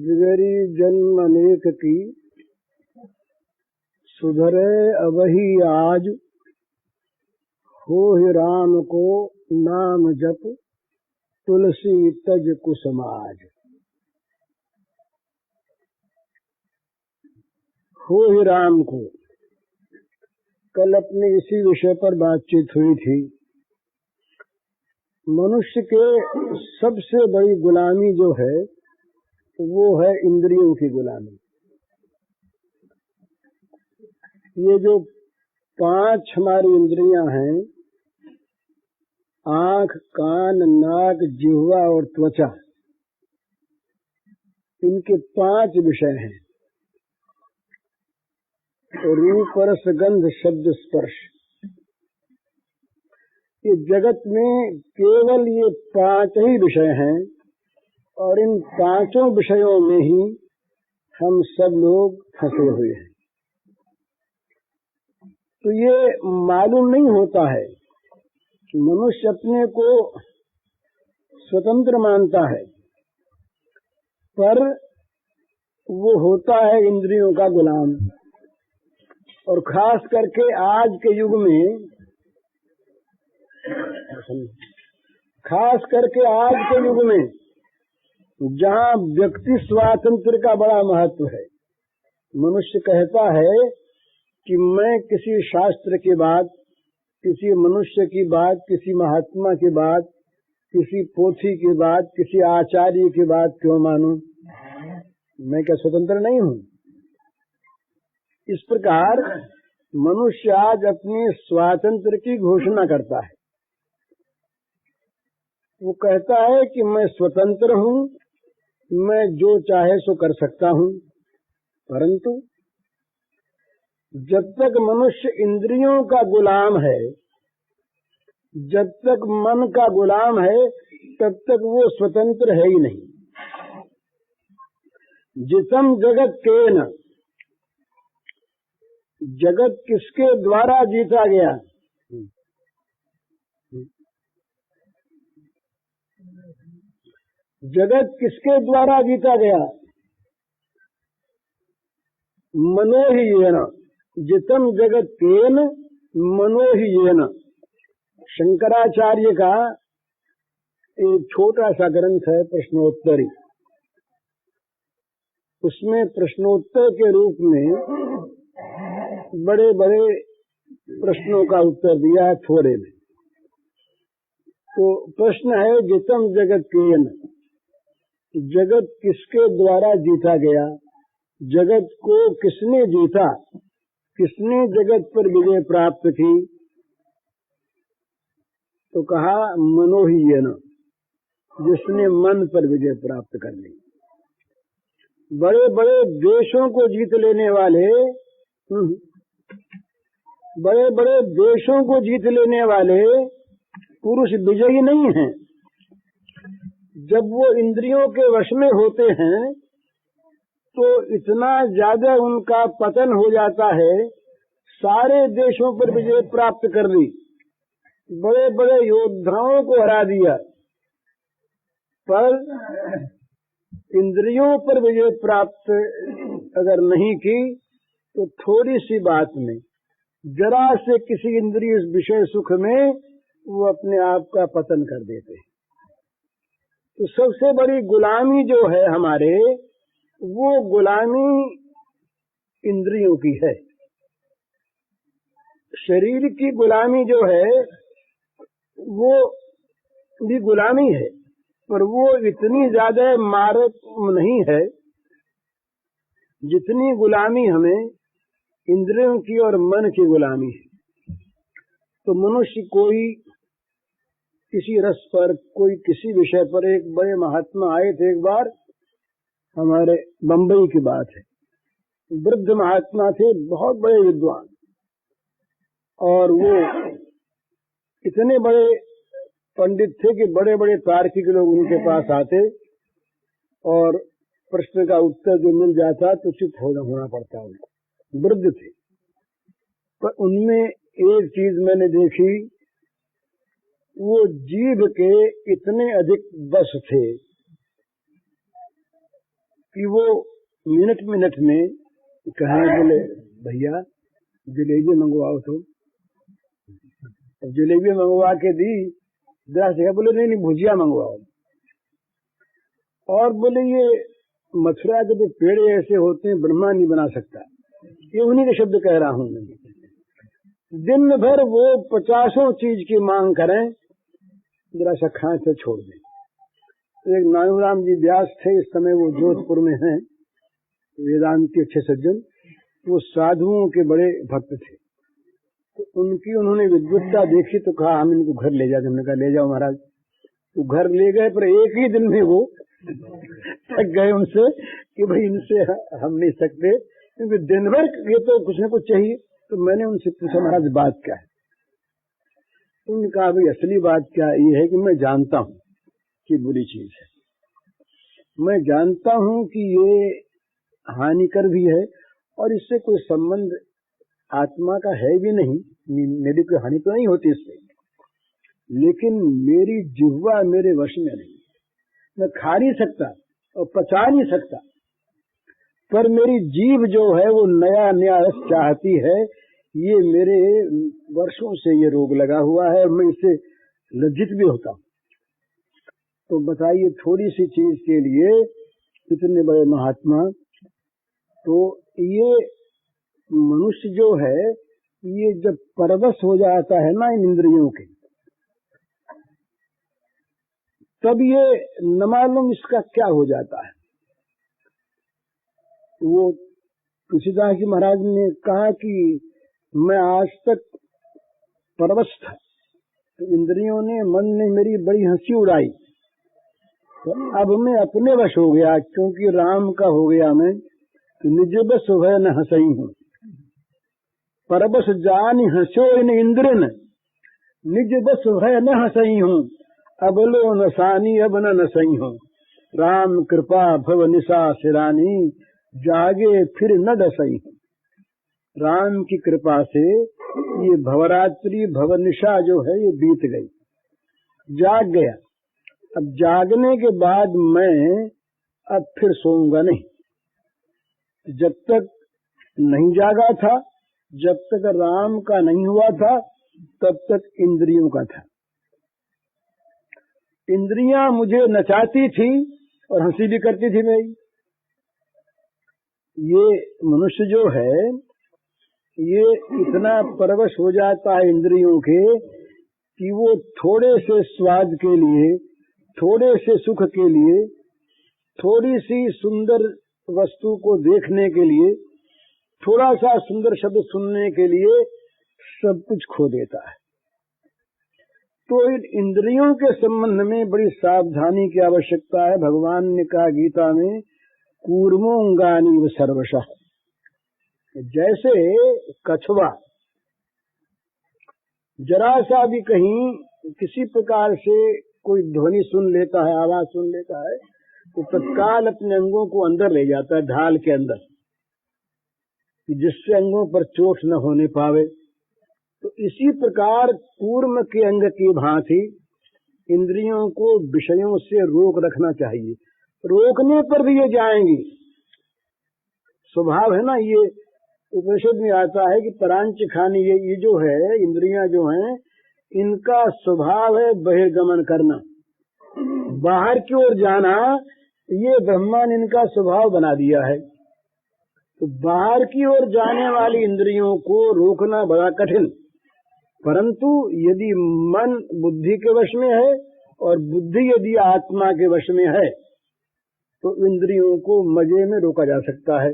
बिगड़ी जन्म अनेक की, सुधरे अबही आज। हो ही राम को नाम जप, तुलसी तज कुसुमाज। हो ही राम को, कल अपने इसी विषय पर बातचीत हुई थी। मनुष्य के सबसे बड़ी गुलामी जो है वो है इंद्रियों की गुलामी। ये जो 5 हमारी इंद्रियां हैं, आंख, कान, नाक, जिह्वा और त्वचा, इनके 5 विषय हैं। रूप, रस, गंध, शब्द, स्पर्श। ये जगत में केवल ये 5 ही विषय हैं और इन 5 विषयों में ही हम सब लोग फंसे हुए हैं। तो ये मालूम नहीं होता है कि मनुष्य अपने को स्वतंत्र मानता है, पर वो होता है इंद्रियों का गुलाम। और खास करके आज के युग में, जहाँ व्यक्ति स्वातंत्र का बड़ा महत्व है, मनुष्य कहता है कि मैं किसी शास्त्र की बात, किसी मनुष्य की बात, किसी महात्मा की बात, किसी पोथी की बात, किसी आचार्य की बात क्यों मानूं? मैं क्या स्वतंत्र नहीं हूँ? इस प्रकार मनुष्य आज अपने स्वातंत्र की घोषणा करता है। वो कहता है कि मैं स्वतंत्र हूँ, मैं जो चाहे सो कर सकता हूँ। परंतु जब तक मनुष्य इंद्रियों का गुलाम है, जब तक मन का गुलाम है, तब तक वो स्वतंत्र है ही नहीं। जितम जगत केन, जगत किसके द्वारा जीता गया? जगत किसके द्वारा जीता गया? मनो ही येन। जितम जगत केन मनो ही येन। शंकराचार्य का एक छोटा सा ग्रंथ है प्रश्नोत्तरी। उसमें प्रश्नोत्तर के रूप में बड़े बड़े प्रश्नों का उत्तर दिया है थोड़े में। तो प्रश्न है, जितम जगत केन, जगत किसके द्वारा जीता गया? जगत को किसने जीता? किसने जगत पर विजय प्राप्त की? तो कहा मनो ही येन, जिसने मन पर विजय प्राप्त कर ली। बड़े बड़े देशों को जीत लेने वाले, बड़े बड़े देशों को जीत लेने वाले पुरुष विजयी नहीं हैं। जब वो इंद्रियों के वश में होते हैं तो इतना ज्यादा उनका पतन हो जाता है, सारे देशों पर विजय प्राप्त कर ली, बड़े बड़े योद्धाओं को हरा दिया, पर इंद्रियों पर विजय प्राप्त अगर नहीं की तो थोड़ी सी बात में, जरा से किसी इंद्रिय विषय सुख में वो अपने आप का पतन कर देते हैं। तो सबसे बड़ी गुलामी जो है हमारे, वो गुलामी इंद्रियों की है। शरीर की गुलामी जो है वो भी गुलामी है, पर वो इतनी ज्यादा मारक नहीं है जितनी गुलामी हमें इंद्रियों की और मन की गुलामी है। तो मनुष्य कोई किसी रस पर, कोई किसी विषय पर, एक बड़े महात्मा आए थे एक बार, हमारे बंबई की बात है, वृद्ध महात्मा थे, बहुत बड़े विद्वान, और वो इतने बड़े पंडित थे कि बड़े बड़े तार्किक लोग उनके पास आते और प्रश्न का उत्तर जो मिल जाता तो चुप होना पड़ता उनको। वृद्ध थे, पर उनमें एक चीज मैंने देखी, वो जीभ के इतने अधिक बस थे कि वो मिनट मिनट में कहें, बोले भैया जलेबी मंगवाओ। तो जलेबी मंगवा के दी, जरा से बोले नहीं नहीं भुजिया मंगवाओ। और बोले ये मथुरा के जो पेड़ ऐसे होते हैं ब्रह्मा नहीं बना सकता, ये उन्हीं के शब्द कह रहा हूं मैं। दिन भर वो 50 चीज की मांग करें, जरा सा खाएं तो छोड़ दें। तो एक नानूराम जी व्यास थे, इस समय वो जोधपुर में हैं, वेदांती अच्छे सज्जन, वो साधुओं के बड़े भक्त थे। तो उन्होंने विद्वत्ता देखी तो कहा हम इनको घर ले जाते। हमने कहा ले जाओ महाराज। तो घर ले गए, पर एक ही दिन में वो थक गए उनसे कि भाई इनसे हम नहीं सकते, क्योंकि दिन भर ये तो कुछ न कुछ चाहिए। तो मैंने उनसे पूछा महाराज बात क्या है? उन्होंने कहा भाई असली बात क्या ये है कि मैं जानता हूं कि बुरी चीज है, मैं जानता हूं कि ये हानिकर भी है और इससे कोई संबंध आत्मा का है भी नहीं, मेरी कोई हानि तो नहीं होती इससे, लेकिन मेरी जिह्वा मेरे वश में नहीं, मैं खा नहीं सकता और पचा नहीं सकता। पर मेरी जीभ जो है वो नया नया रस चाहती है। ये मेरे वर्षों से ये रोग लगा हुआ है, मैं इससे लज्जित भी होता हूं। तो बताइए थोड़ी सी चीज के लिए इतने बड़े महात्मा। तो ये मनुष्य जो है ये जब परवश हो जाता है ना इन इंद्रियों के, तब ये न मालूम इसका क्या हो जाता है। वो तुलसीदास जी महाराज ने कहा कि मैं आज तक परवश था, तो इंद्रियों ने मन ने मेरी बड़ी हंसी उड़ाई, तो अब मैं अपने वश हो गया, क्योंकि राम का हो गया मैं। तो निज बस भय न हंसई हूँ, परबस जान हंसो इन इंद्रन, निज बस भय न हंसई हूँ, अब लो नसानी अब न नसई हूँ। राम कृपा भव निशा सिरानी, जागे फिर न डसई हूँ। राम की कृपा से ये भवरात्रि भवनिशा जो है ये बीत गई, जाग गया। अब जागने के बाद मैं अब फिर सोऊंगा नहीं। जब तक नहीं जागा था, जब तक राम का नहीं हुआ था, तब तक इंद्रियों का था। इंद्रियां मुझे नचाती थी और हंसी भी करती थी मेरी। ये मनुष्य जो है ये इतना परवश हो जाता है इंद्रियों के कि वो थोड़े से स्वाद के लिए, थोड़े से सुख के लिए, थोड़ी सी सुंदर वस्तु को देखने के लिए, थोड़ा सा सुंदर शब्द सुनने के लिए सब कुछ खो देता है। तो इन इंद्रियों के संबंध में बड़ी सावधानी की आवश्यकता है। भगवान ने कहा गीता में, कूर्मोंगानी सर्वशः, जैसे कछुआ जरा सा भी कहीं किसी प्रकार से कोई ध्वनि सुन लेता है, आवाज सुन लेता है, तो तत्काल अपने अंगों को अंदर ले जाता है, ढाल के अंदर, जिससे अंगों पर चोट न होने पावे। तो इसी प्रकार कूर्म के अंग की भांति इंद्रियों को विषयों से रोक रखना चाहिए। रोकने पर भी ये जाएंगी, स्वभाव है ना। ये उपनिषद में आता है कि परांच खानी, ये जो है इंद्रियां जो हैं, इनका स्वभाव है बहिर्गमन करना, बाहर की ओर जाना। ये ब्रह्मा ने इनका स्वभाव बना दिया है। तो बाहर की ओर जाने वाली इंद्रियों को रोकना बड़ा कठिन, परंतु यदि मन बुद्धि के वश में है और बुद्धि यदि आत्मा के वश में है, तो इंद्रियों को मजे में रोका जा सकता है।